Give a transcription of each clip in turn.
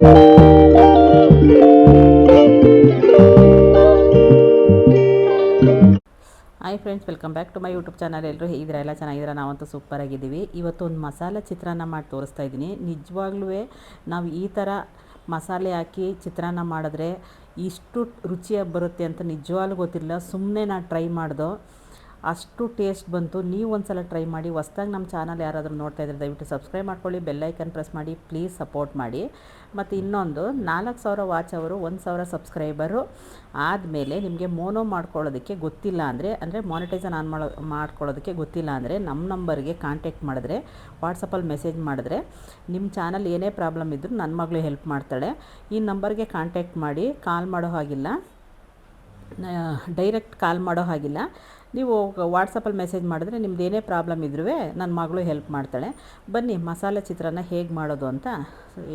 Hi friends, welcome back to my YouTube channel. ಎಲ್ಲರೂ ಹೇಗಿದ್ದೀರಾ? ಎಲ್ಲ ಚೆನ್ನಾಗಿದ್ದೀರಾ? ನಾವಂತೂ ಸೂಪರಾಗಿದ್ದೀವಿ. ಇವತ್ತು ಒಂದು ಮಸಾಲೆ ಚಿತ್ರಾನ್ನ ಮಾಡಿ ತೋರಿಸ್ತಾ ಇದ್ದೀನಿ. ನಿಜವಾಗ್ಲೂ ನಾವು ಈ ಥರ ಮಸಾಲೆ ಹಾಕಿ ಚಿತ್ರಾನ್ನ ಮಾಡಿದ್ರೆ ಇಷ್ಟು ರುಚಿಯಾಗಿ ಬರುತ್ತೆ ಅಂತ ನಿಜವಾಗ್ಲೂ ಗೊತ್ತಿಲ್ಲ. ಸುಮ್ಮನೆ ನಾನು ಟ್ರೈ ಮಾಡ್ದೋ, ಅಷ್ಟು ಟೇಸ್ಟ್ ಬಂತು. ನೀವು ಒಂದು ಸಲ ಟ್ರೈ ಮಾಡಿ. ಹೊಸ್ದಾಗಿ ನಮ್ಮ ಚಾನಲ್ ಯಾರಾದರೂ ನೋಡ್ತಾ ಇದ್ದರೆ ದಯವಿಟ್ಟು ಸಬ್ಸ್ಕ್ರೈಬ್ ಮಾಡ್ಕೊಳ್ಳಿ, ಬೆಲ್ಲೈಕನ್ ಪ್ರೆಸ್ ಮಾಡಿ, ಪ್ಲೀಸ್ ಸಪೋರ್ಟ್ ಮಾಡಿ. ಮತ್ತು ಇನ್ನೊಂದು 4000 ವಾಚ್ ಅವರು 1000 ಸಬ್ಸ್ಕ್ರೈಬರು ಆದಮೇಲೆ ನಿಮಗೆ ಮೋನೋ ಮಾಡ್ಕೊಳ್ಳೋದಕ್ಕೆ ಗೊತ್ತಿಲ್ಲ ಅಂದರೆ ಮಾನಿಟೈಸನ್ ಆನ್ ಮಾಡ್ಕೊಳ್ಳೋದಕ್ಕೆ ಗೊತ್ತಿಲ್ಲ ಅಂದರೆ ನಮ್ಮ ನಂಬರ್ಗೆ ಕಾಂಟ್ಯಾಕ್ಟ್ ಮಾಡಿದ್ರೆ, ವಾಟ್ಸಪ್ಪಲ್ಲಿ ಮೆಸೇಜ್ ಮಾಡಿದ್ರೆ ನಿಮ್ಮ ಚಾನಲ್ ಏನೇ ಪ್ರಾಬ್ಲಮ್ ಇದ್ದರೂ ನನ್ನ ಮಗಳು ಹೆಲ್ಪ್ ಮಾಡ್ತಾಳೆ. ಈ ನಂಬರ್ಗೆ ಕಾಂಟ್ಯಾಕ್ಟ್ ಮಾಡಿ. ಕಾಲ್ ಮಾಡೋ ಹಾಗಿಲ್ಲ, ಡೈರೆಕ್ಟ್ ಕಾಲ್ ಮಾಡೋ ಹಾಗಿಲ್ಲ. ನೀವು ವಾಟ್ಸಪ್ಪಲ್ಲಿ ಮೆಸೇಜ್ ಮಾಡಿದ್ರೆ ನಿಮ್ದು ಏನೇ ಪ್ರಾಬ್ಲಮ್ ಇದ್ರೂ ನನ್ನ ಮಗಳು ಹೆಲ್ಪ್ ಮಾಡ್ತಾಳೆ. ಬನ್ನಿ ಮಸಾಲೆ ಚಿತ್ರಾನ್ನ ಹೇಗೆ ಮಾಡೋದು ಅಂತ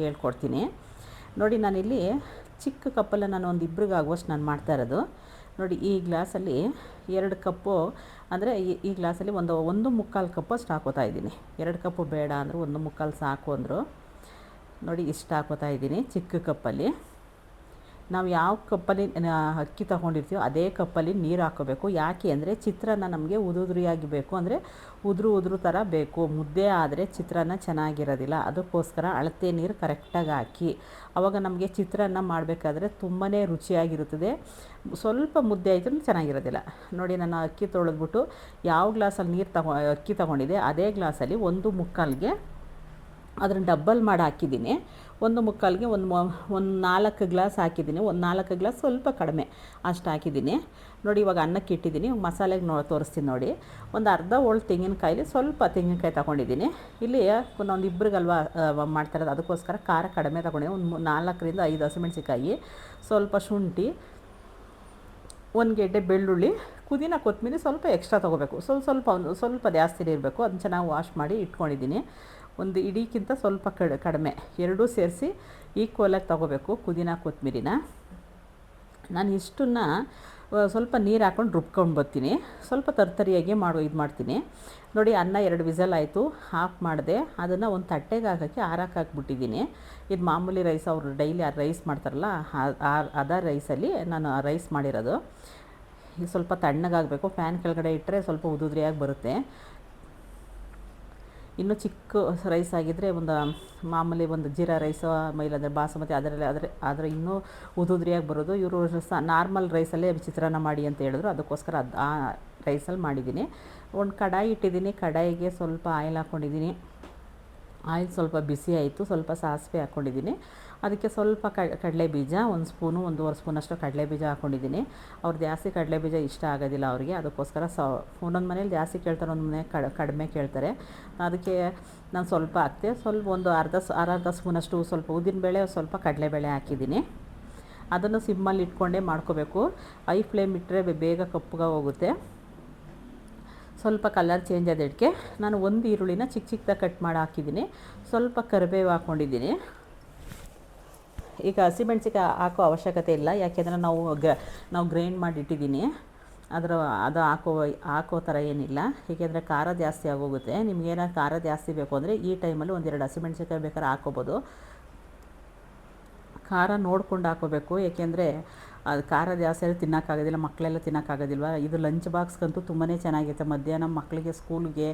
ಹೇಳ್ಕೊಡ್ತೀನಿ. ನೋಡಿ, ನಾನಿಲ್ಲಿ ಚಿಕ್ಕ ಕಪ್ಪಲ್ಲಿ ನಾನು ಒಂದು ಇಬ್ಬರಿಗಾಗುವಷ್ಟು ನಾನು ಮಾಡ್ತಾ ಇರೋದು. ನೋಡಿ, ಈ ಗ್ಲಾಸಲ್ಲಿ 2 ಕಪ್ಪು ಅಂದರೆ ಈ ಗ್ಲಾಸಲ್ಲಿ ಒಂದು ಮುಕ್ಕಾಲು ಕಪ್ಪು ಅಷ್ಟು ಹಾಕೋತಾ ಇದ್ದೀನಿ. 2 ಕಪ್ಪು ಬೇಡ ಅಂದರು 1/4 ಸಾಕು ಅಂದರು. ನೋಡಿ, ಇಷ್ಟು ಹಾಕೋತಾ ಇದ್ದೀನಿ ಚಿಕ್ಕ ಕಪ್ಪಲ್ಲಿ. ನಾವು ಯಾವ ಕಪ್ಪಲ್ಲಿ ಅಕ್ಕಿ ತೊಗೊಂಡಿರ್ತೀವೋ ಅದೇ ಕಪ್ಪಲ್ಲಿ ನೀರು ಹಾಕ್ಕೋಬೇಕು. ಯಾಕೆ ಅಂದರೆ ಚಿತ್ರಾನ್ನ ನಮಗೆ ಉದುರಿಯಾಗಿ ಬೇಕು, ಅಂದರೆ ಉದುರು ಥರ ಬೇಕು. ಮುದ್ದೆ ಆದರೆ ಚಿತ್ರಾನ್ನ ಚೆನ್ನಾಗಿರೋದಿಲ್ಲ. ಅದಕ್ಕೋಸ್ಕರ ಅಳತೆ ನೀರು ಕರೆಕ್ಟಾಗಿ ಹಾಕಿ. ಆವಾಗ ನಮಗೆ ಚಿತ್ರಾನ್ನ ಮಾಡಬೇಕಾದ್ರೆ ತುಂಬಾ ರುಚಿಯಾಗಿರುತ್ತದೆ. ಸ್ವಲ್ಪ ಮುದ್ದೆ ಆಯಿತು ಚೆನ್ನಾಗಿರೋದಿಲ್ಲ. ನೋಡಿ, ನಾನು ಅಕ್ಕಿ ತೊಳೆದ್ಬಿಟ್ಟು ಯಾವ ಗ್ಲಾಸಲ್ಲಿ ಅಕ್ಕಿ ತೊಗೊಂಡಿದ್ದೆ ಅದೇ ಗ್ಲಾಸಲ್ಲಿ 1/4ಗೆ ಅದನ್ನು ಡಬ್ಬಲ್ ಮಾಡಿ ಹಾಕಿದ್ದೀನಿ. 1/4ಗೆ ಒಂದು 4 ಗ್ಲಾಸ್ ಹಾಕಿದ್ದೀನಿ. ಒಂದು 4 ಗ್ಲಾಸ್ ಸ್ವಲ್ಪ ಕಡಿಮೆ ಅಷ್ಟು ಹಾಕಿದ್ದೀನಿ. ನೋಡಿ, ಇವಾಗ ಅನ್ನಕ್ಕೆ ಇಟ್ಟಿದ್ದೀನಿ. ಮಸಾಲೆಗೆ ತೋರಿಸ್ತೀನಿ ನೋಡಿ. ಒಂದು ಅರ್ಧ ಹೋಳು ತೆಂಗಿನಕಾಯಲ್ಲಿ ಸ್ವಲ್ಪ ತೆಂಗಿನಕಾಯಿ ತೊಗೊಂಡಿದ್ದೀನಿ. ಇಲ್ಲಿ ಒಂದು ಇಬ್ಬರಿಗಲ್ವ ಮಾಡ್ತಾಯಿರೋದು, ಅದಕ್ಕೋಸ್ಕರ ಖಾರ ಕಡಿಮೆ ತೊಗೊಂಡಿದ್ದೀನಿ. ಒಂದು 4 ರಿಂದ 5 ಹಸಿಮೆಣಸಿಕಾಯಿ, ಸ್ವಲ್ಪ ಶುಂಠಿ, 1 ಗೆಡ್ಡೆ ಬೆಳ್ಳುಳ್ಳಿ, ಪುದೀನ, ಕೊತ್ತಂಬರಿ ಸ್ವಲ್ಪ ಎಕ್ಸ್ಟ್ರಾ ತೊಗೋಬೇಕು. ಸ್ವಲ್ಪ ಜಾಸ್ತಿನೇ ಇರಬೇಕು. ಅದನ್ನ ಚೆನ್ನಾಗಿ ವಾಶ್ ಮಾಡಿ ಇಟ್ಕೊಂಡಿದ್ದೀನಿ. ಒಂದು ಇಡೀಕ್ಕಿಂತ ಸ್ವಲ್ಪ ಕಡಿಮೆ ಎರಡೂ ಸೇರಿಸಿ ಈಕ್ವಲಾಗಿ ತೊಗೋಬೇಕು ಪುದೀನ ಕೊತ್ತಂಬರಿನ. ನಾನು ಇಷ್ಟನ್ನು ಸ್ವಲ್ಪ ನೀರು ಹಾಕ್ಕೊಂಡು ರುಬ್ಕೊಂಡು ಬರ್ತೀನಿ. ಸ್ವಲ್ಪ ತರ್ತರಿಯಾಗಿ ಇದು ಮಾಡ್ತೀನಿ. ನೋಡಿ, ಅನ್ನ 2 ವಿಸಲ್ ಆಯಿತು, ಆಫ್ ಮಾಡಿದೆ. ಅದನ್ನು ಒಂದು ತಟ್ಟೆಗೆ ಹಾಕೋಕ್ಕೆ ಹಾಕ್ಬಿಟ್ಟಿದ್ದೀನಿ. ಇದು ಮಾಮೂಲಿ ರೈಸ್, ಅವರು ಡೈಲಿ ರೈಸ್ ಮಾಡ್ತಾರಲ್ಲ ಅದ ರೈಸಲ್ಲಿ ನಾನು ರೈಸ್ ಮಾಡಿರೋದು. ಇದು ಸ್ವಲ್ಪ ತಣ್ಣಗಾಗಬೇಕು. ಫ್ಯಾನ್ ಕೆಳಗಡೆ ಇಟ್ಟರೆ ಸ್ವಲ್ಪ ಉದುರಿಯಾಗಿ ಬರುತ್ತೆ. ಇನ್ನೂ ಚಿಕ್ಕ ರೈಸ್ ಆಗಿದ್ದರೆ ಮಾಮೂಲಿ ಒಂದು ಜೀರಾ ರೈಸು ಇಲ್ಲಾಂದರೆ ಬಾಸುಮತಿ ಆದರೆ ಇನ್ನೂ ಉದುರಿಯಾಗಿ ಬರೋದು. ಇವರು ನಾರ್ಮಲ್ ರೈಸಲ್ಲೇ ಚಿತ್ರಾನ್ನ ಮಾಡಿ ಅಂತ ಹೇಳಿದ್ರು, ಅದಕ್ಕೋಸ್ಕರ ಆ ರೈಸಲ್ಲಿ ಮಾಡಿದ್ದೀನಿ. ಒಂದು ಕಡಾಯಿ ಇಟ್ಟಿದ್ದೀನಿ. ಕಡಾಯಿಗೆ ಸ್ವಲ್ಪ ಆಯಿಲ್ ಹಾಕ್ಕೊಂಡಿದ್ದೀನಿ. ಆಯಿಲ್ ಸ್ವಲ್ಪ ಬಿಸಿ ಆಯಿತು. ಸ್ವಲ್ಪ ಸಾಸಿವೆ ಹಾಕ್ಕೊಂಡಿದ್ದೀನಿ. ಅದಕ್ಕೆ ಸ್ವಲ್ಪ ಕಡಲೆಬೀಜ, 1 ಸ್ಪೂನು 1.5 ಸ್ಪೂನಷ್ಟು ಕಡಲೆಬೀಜ ಹಾಕ್ಕೊಂಡಿದ್ದೀನಿ. ಅವ್ರು ಜಾಸ್ತಿ ಕಡಲೆಬೀಜ ಇಷ್ಟ ಆಗೋದಿಲ್ಲ ಅವರಿಗೆ, ಅದಕ್ಕೋಸ್ಕರ ಒಂದೊಂದು ಮನೇಲಿ ಜಾಸ್ತಿ ಕೇಳ್ತಾರೆ, ಒಂದು ಮನೆ ಕಡಿಮೆ ಕೇಳ್ತಾರೆ. ಅದಕ್ಕೆ ನಾನು ಸ್ವಲ್ಪ ಹಾಕ್ತೆ. ಸ್ವಲ್ಪ ಒಂದು ಅರ್ಧ ಸ್ಪೂನಷ್ಟು ಸ್ವಲ್ಪ ಉದ್ದಿನಬೇಳೆ, ಸ್ವಲ್ಪ ಕಡಲೆಬೇಳೆ ಹಾಕಿದ್ದೀನಿ. ಅದನ್ನು ಸಿಮ್ಮಲ್ಲಿ ಇಟ್ಕೊಂಡೇ ಮಾಡ್ಕೋಬೇಕು. ಹೈ ಫ್ಲೇಮ್ ಇಟ್ಟರೆ ಬೇಗ ಕಪ್ಪಗೆ ಹೋಗುತ್ತೆ. ಸ್ವಲ್ಪ ಕಲರ್ ಚೇಂಜ್ ಆದಕ್ಕೆ ನಾನು 1 ಈರುಳ್ಳಿನ ಚಿಕ್ಕದಾಗಿ ಕಟ್ ಮಾಡಿ ಹಾಕಿದ್ದೀನಿ. ಸ್ವಲ್ಪ ಕರಿಬೇವು ಹಾಕ್ಕೊಂಡಿದ್ದೀನಿ. ಈಗ ಹಸಿಮೆಣ್ಸಿಕಾಯಿ ಹಾಕೋ ಅವಶ್ಯಕತೆ ಇಲ್ಲ, ಯಾಕೆಂದರೆ ನಾವು ಗ್ರೈಂಡ್ ಮಾಡಿ ಇಟ್ಟಿದ್ದೀನಿ. ಅದು ಹಾಕೋ ಥರ ಏನಿಲ್ಲ, ಏಕೆಂದರೆ ಖಾರ ಜಾಸ್ತಿ ಆಗೋಗುತ್ತೆ. ನಿಮಗೇನಾದ್ರು ಖಾರ ಜಾಸ್ತಿ ಬೇಕು ಅಂದರೆ ಈ ಟೈಮಲ್ಲಿ 1-2 ಹಸಿಮೆಣ್ಸಿಕಾಯಿ ಬೇಕಾದ್ರೆ ಹಾಕ್ಕೋಬೋದು. ಖಾರ ನೋಡ್ಕೊಂಡು ಹಾಕೋಬೇಕು, ಏಕೆಂದರೆ ಅದು ಖಾರ ಜಾಸ್ತಿ ತಿನ್ನೋಕ್ಕಾಗೋದಿಲ್ಲ, ಮಕ್ಕಳೆಲ್ಲ ತಿನ್ನೋಕ್ಕಾಗೋದಿಲ್ವ. ಇದು ಲಂಚ್ ಬಾಕ್ಸ್ಗಂತೂ ತುಂಬಾ ಚೆನ್ನಾಗಿರುತ್ತೆ. ಮಧ್ಯಾಹ್ನ ಮಕ್ಕಳಿಗೆ ಸ್ಕೂಲ್ಗೆ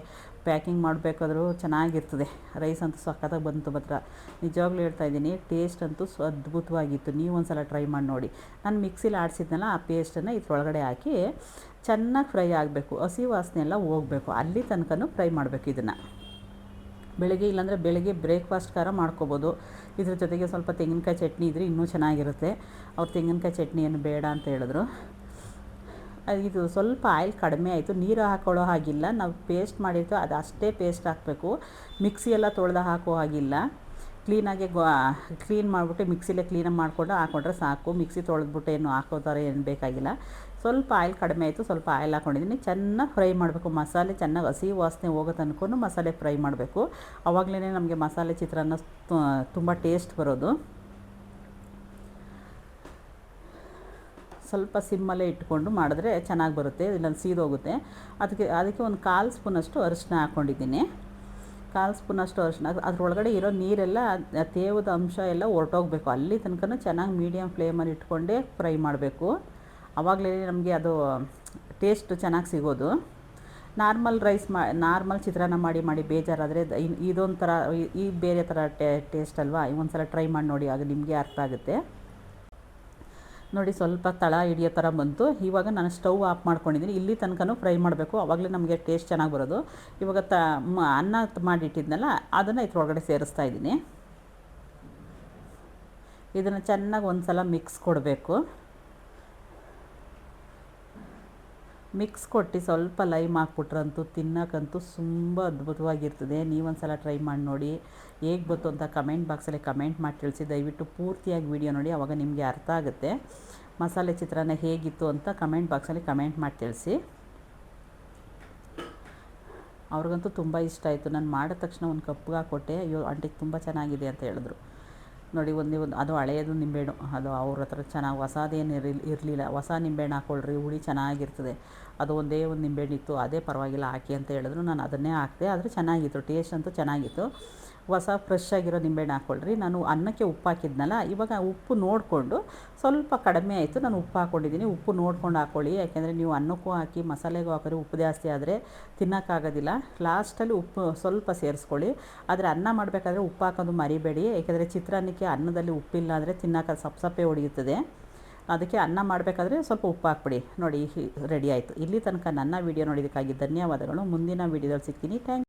ಪ್ಯಾಕಿಂಗ್ ಮಾಡಬೇಕಾದ್ರೂ ಚೆನ್ನಾಗಿರ್ತದೆ. ರೈಸ್ ಅಂತೂ ಸಖತ್ತಾಗಿ ಬಂತು ಮಾತ್ರ. ನಿಜವಾಗ್ಲೂ ಹೇಳ್ತಾಯಿದ್ದೀನಿ, ಟೇಸ್ಟ್ ಅಂತೂ ಅದ್ಭುತವಾಗಿತ್ತು. ನೀವು ಒಂದು ಸಲ ಟ್ರೈ ಮಾಡಿ ನೋಡಿ. ನಾನು ಮಿಕ್ಸಿಲಿ ಆಡಿಸಿದ್ನಲ್ಲ ಆ ಪೇಸ್ಟನ್ನು ಇದ್ರೊಳಗಡೆ ಹಾಕಿ ಚೆನ್ನಾಗಿ ಫ್ರೈ ಆಗಬೇಕು. ಹಸಿ ವಾಸನೆ ಎಲ್ಲ ಹೋಗಬೇಕು, ಅಲ್ಲಿ ತನಕನೂ ಫ್ರೈ ಮಾಡಬೇಕು. ಇದನ್ನು ಬೆಳಗ್ಗೆ ಬ್ರೇಕ್ಫಾಸ್ಟ್ ಮಾಡ್ಕೋಬೋದು. ಇದ್ರ ಜೊತೆಗೆ ಸ್ವಲ್ಪ ತೆಂಗಿನಕಾಯಿ ಚಟ್ನಿ ಇದ್ದರೆ ಇನ್ನೂ ಚೆನ್ನಾಗಿರುತ್ತೆ. ಅವ್ರು ತೆಂಗಿನಕಾಯಿ ಚಟ್ನಿ ಏನು ಬೇಡ ಅಂತ ಹೇಳಿದ್ರು. ಇದು ಸ್ವಲ್ಪ ಆಯಿಲ್ ಕಡಿಮೆ ಆಯಿತು. ನೀರು ಹಾಕೊಳ್ಳೋ ಹಾಗಿಲ್ಲ, ನಾವು ಪೇಸ್ಟ್ ಮಾಡಿರ್ತೀವಿ ಅದು ಅಷ್ಟೇ ಪೇಸ್ಟ್ ಹಾಕಬೇಕು. ಮಿಕ್ಸಿ ಎಲ್ಲ ತೊಳೆದು ಹಾಕೋ ಹಾಗಿಲ್ಲ. ಕ್ಲೀನಾಗಿ ಕ್ಲೀನ್ ಮಾಡಿಬಿಟ್ಟು ಮಿಕ್ಸಿಲೇ ಕ್ಲೀನಾಗಿ ಮಾಡಿಕೊಂಡು ಹಾಕ್ಕೊಂಡ್ರೆ ಸಾಕು. ಮಿಕ್ಸಿ ತೊಳೆದ್ಬಿಟ್ಟು ಏನು ಹಾಕೋ ಥರ ಏನು ಬೇಕಾಗಿಲ್ಲ. ಸ್ವಲ್ಪ ಆಯಿಲ್ ಕಡಿಮೆ ಆಯಿತು, ಸ್ವಲ್ಪ ಆಯಿಲ್ ಹಾಕ್ಕೊಂಡಿದ್ದೀನಿ. ಚೆನ್ನಾಗಿ ಫ್ರೈ ಮಾಡಬೇಕು. ಮಸಾಲೆ ಚೆನ್ನಾಗಿ ಹಸಿ ವಾಸನೆ ಹೋಗೋ ತನಕ ಮಸಾಲೆ ಫ್ರೈ ಮಾಡಬೇಕು. ಆವಾಗಲೇ ನಮಗೆ ಮಸಾಲೆ ಚಿತ್ರಾನ್ನ ತುಂಬ ಟೇಸ್ಟ್ ಬರೋದು. ಸ್ವಲ್ಪ ಸಿಮ್ಮಲ್ಲೇ ಇಟ್ಕೊಂಡು ಮಾಡಿದ್ರೆ ಚೆನ್ನಾಗಿ ಬರುತ್ತೆ, ಇಲ್ಲ ಸೀದೋಗುತ್ತೆ. ಅದಕ್ಕೆ ಒಂದು 1/4 ಸ್ಪೂನಷ್ಟು ಅರಿಶಿನ ಹಾಕ್ಕೊಂಡಿದ್ದೀನಿ. ಕಾಲು ಸ್ಪೂನಷ್ಟು ಅರಿಶಿನ, ಅದರೊಳಗಡೆ ಇರೋ ನೀರೆಲ್ಲ ತೇವದ ಅಂಶ ಎಲ್ಲ ಹೊರ್ಟೋಗಬೇಕು. ಅಲ್ಲಿ ತನಕ ಚೆನ್ನಾಗಿ ಮೀಡಿಯಮ್ ಫ್ಲೇಮಲ್ಲಿ ಇಟ್ಕೊಂಡೇ ಫ್ರೈ ಮಾಡಬೇಕು. ಆವಾಗಲೇ ನಮಗೆ ಅದು ಟೇಸ್ಟ್ ಚೆನ್ನಾಗಿ ಸಿಗೋದು. ನಾರ್ಮಲ್ ಚಿತ್ರಾನ್ನ ಮಾಡಿ ಬೇಜಾರಾದರೆ ಇದೊಂಥರ ಈ ಬೇರೆ ಥರ ಟೇಸ್ಟ್ ಅಲ್ವಾ, ಒಂದು ಸಲ ಟ್ರೈ ಮಾಡಿ ನೋಡಿ, ಆಗ ನಿಮಗೆ ಅರ್ಥ ಆಗುತ್ತೆ. ನೋಡಿ ಸ್ವಲ್ಪ ತಳ ಹಿಡಿಯೋ ಥರ ಬಂತು. ಇವಾಗ ನಾನು ಸ್ಟವ್ ಆಫ್ ಮಾಡ್ಕೊಂಡಿದ್ದೀನಿ. ಇಲ್ಲಿ ತನಕ ಫ್ರೈ ಮಾಡಬೇಕು, ಆವಾಗಲೇ ನಮಗೆ ಟೇಸ್ಟ್ ಚೆನ್ನಾಗಿ ಬರೋದು. ಇವಾಗ ಅನ್ನ ಮಾಡಿಟ್ಟಿದ್ನಲ್ಲ ಅದನ್ನು ಇದ್ರೊಳಗಡೆ ಸೇರಿಸ್ತಾ ಇದ್ದೀನಿ. ಇದನ್ನು ಚೆನ್ನಾಗಿ ಒಂದು ಸಲ ಮಿಕ್ಸ್ ಕೊಡಬೇಕು. ಮಿಕ್ಸ್ ಕೊಟ್ಟು ಸ್ವಲ್ಪ ಲೈಮ್ ಹಾಕ್ಬಿಟ್ರಂತೂ ತಿನ್ನೋಕ್ಕಂತೂ ತುಂಬ ಅದ್ಭುತವಾಗಿರ್ತದೆ. ನೀವೊಂದು ಸಲ ಟ್ರೈ ಮಾಡಿ ನೋಡಿ. ಹೇಗೆ ಬಂತು ಅಂತ ಕಮೆಂಟ್ ಬಾಕ್ಸಲ್ಲಿ ಕಮೆಂಟ್ ಮಾಡಿ ತಿಳಿಸಿ. ದಯವಿಟ್ಟು ಪೂರ್ತಿಯಾಗಿ ವಿಡಿಯೋ ನೋಡಿ, ಆವಾಗ ನಿಮಗೆ ಅರ್ಥ ಆಗುತ್ತೆ. ಮಸಾಲೆ ಚಿತ್ರಾನ್ನ ಹೇಗಿತ್ತು ಅಂತ ಕಮೆಂಟ್ ಬಾಕ್ಸಲ್ಲಿ ಕಮೆಂಟ್ ಮಾಡಿ ತಿಳಿಸಿ. ಅವ್ರಿಗಂತೂ ತುಂಬ ಇಷ್ಟ ಆಯಿತು. ನಾನು ಮಾಡಿದ ತಕ್ಷಣ ಒಂದು ಕಪ್ಗೆ ಹಾಕ್ಕೊಟ್ಟೆ. ಅಯ್ಯೋ ಆಂಟಿಗೆ ತುಂಬ ಚೆನ್ನಾಗಿದೆ ಅಂತ ಹೇಳಿದ್ರು. ನೋಡಿ ಒಂದು ಅದು ಹಳೆಯದು ನಿಂಬೆಹಣ್ಣು, ಅದು ಅವ್ರ ಹತ್ರ ಚೆನ್ನಾಗಿ ಹೊಸದೇನು ಇರಲಿಲ್ಲ. ಹೊಸ ನಿಂಬೆಹಣ್ಣು ಹಾಕ್ಕೊಳ್ರಿ, ಹುಳಿ ಚೆನ್ನಾಗಿರ್ತದೆ. ಅದು ಒಂದೇ ಒಂದು ನಿಂಬೆಹಣ್ಣು ಇತ್ತು, ಅದೇ ಪರವಾಗಿಲ್ಲ ಹಾಕಿ ಅಂತ ಹೇಳಿದ್ರು. ನಾನು ಅದನ್ನೇ ಹಾಕಿದೆ, ಆದರೆ ಚೆನ್ನಾಗಿತ್ತು, ಟೇಸ್ಟ್ ಅಂತೂ ಚೆನ್ನಾಗಿತ್ತು. ಹೊಸ ಫ್ರೆಶ್ ಆಗಿರೋ ನಿಂಬೆಹಣ್ಣು ಹಾಕ್ಕೊಳ್ರಿ. ನಾನು ಅನ್ನಕ್ಕೆ ಉಪ್ಪು ಹಾಕಿದ್ನಲ್ಲ, ಇವಾಗ ಉಪ್ಪು ನೋಡಿಕೊಂಡು ಸ್ವಲ್ಪ ಕಡಿಮೆ ಆಯಿತು, ನಾನು ಉಪ್ಪು ಹಾಕ್ಕೊಂಡಿದ್ದೀನಿ. ಉಪ್ಪು ನೋಡ್ಕೊಂಡು ಹಾಕ್ಕೊಳ್ಳಿ, ಯಾಕೆಂದರೆ ನೀವು ಅನ್ನಕ್ಕೂ ಹಾಕಿ ಮಸಾಲೆಗೂ ಹಾಕಿದ್ರೆ ಉಪ್ಪು ಜಾಸ್ತಿ ಆದರೆ ತಿನ್ನೋಕ್ಕಾಗೋದಿಲ್ಲ. ಲಾಸ್ಟಲ್ಲಿ ಉಪ್ಪು ಸ್ವಲ್ಪ ಸೇರಿಸ್ಕೊಳ್ಳಿ. ಆದರೆ ಅನ್ನ ಮಾಡಬೇಕಾದ್ರೆ ಉಪ್ಪು ಹಾಕೋದು ಮರಿಬೇಡಿ, ಯಾಕೆಂದರೆ ಚಿತ್ರಾನ್ನಕ್ಕೆ ಅನ್ನದಲ್ಲಿ ಉಪ್ಪಿಲ್ಲ ಅಂದರೆ ತಿನ್ನೋಕೆ ಸಪ್ಪೆ ಹೊಡೆಯುತ್ತದೆ. ಅದಕ್ಕೆ ಅನ್ನ ಮಾಡಬೇಕಾದ್ರೆ ಸ್ವಲ್ಪ ಉಪ್ಪು ಹಾಕ್ಬಿಡಿ. ನೋಡಿ ರೆಡಿ ಆಯಿತು. ಇಲ್ಲಿ ತನಕ ನನ್ನ ವೀಡಿಯೋ ನೋಡಿದ್ದಕ್ಕಾಗಿ ಧನ್ಯವಾದಗಳು. ಮುಂದಿನ ವೀಡಿಯೋದಲ್ಲಿ ಸಿಗ್ತೀನಿ. Thank you.